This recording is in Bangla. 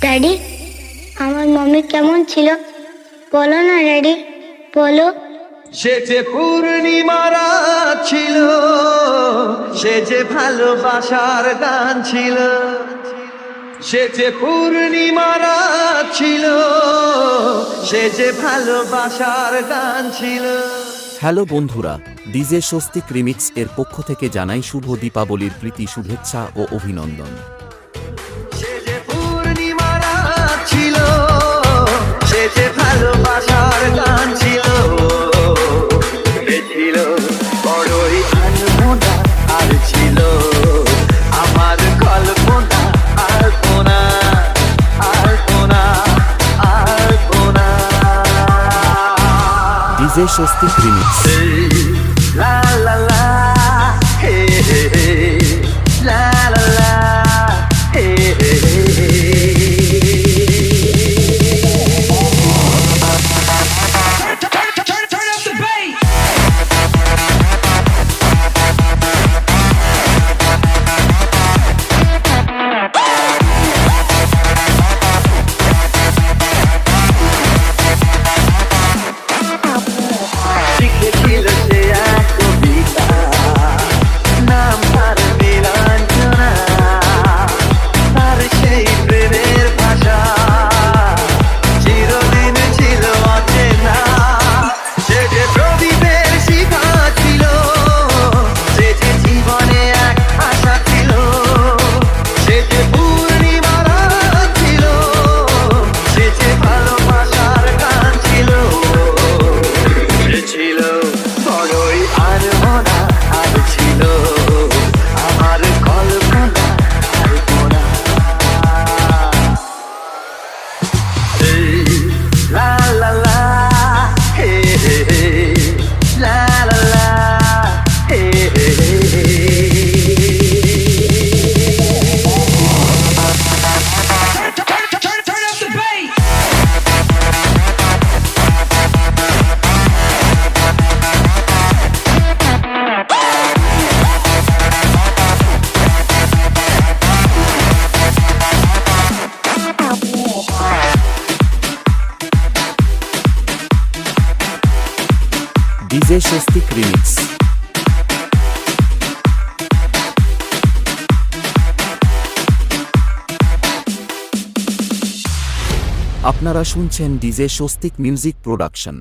ড্যাডি, আমার মাম্মি কেমন ছিল বলো না ড্যাডি, বলো। সে যে পূর্ণিমা রাত ছিল, সে যে ভালোবাসার গান ছিল। সে যে পূর্ণিমা রাত ছিল, সে যে ভালোবাসার গান ছিল। হ্যালো বন্ধুরা, ডিজে স্বস্তিক রিমিক্স এর পক্ষ থেকে জানাই শুভ দীপাবলির প্রীতি শুভেচ্ছা ও অভিনন্দন। সে যে পূর্ণিমা রাত ছিল, সে যে ভালোবাসার গান ছিল। সে ছিল বড়ই আনমনা, আর ছিল আমার কল্পনা। আলপনা আলপনা আলপনা। DJ Swastik remix. লা লা লা হে হে হে, লা লা লা hey hey hey. Turn up the bass. লিখেছিল সে এক কবিতা, নাম তার নীলাঞ্জনা। তার সেই প্রেমের ভাষা চিরদিন ছিল অচেনা। সে যে প্রদীপের শিখা ছিল, সে যে জীবনে এক আশা ছিল। সে যে পূর্ণিমা রাত ছিল, সে যে ভালোবাসার গান ছিল। সে ছিল বড়ই আনমনা, আর ছিল আমার কল্পনা। আলপনা লা লা লা হে হে হে, লা লা লা hey hey hey. Turn up the bass. DJ Swastik remix. আপনারা শুনছেন ডিজে স্বস্তিক মিউজিক প্রোডাকশন।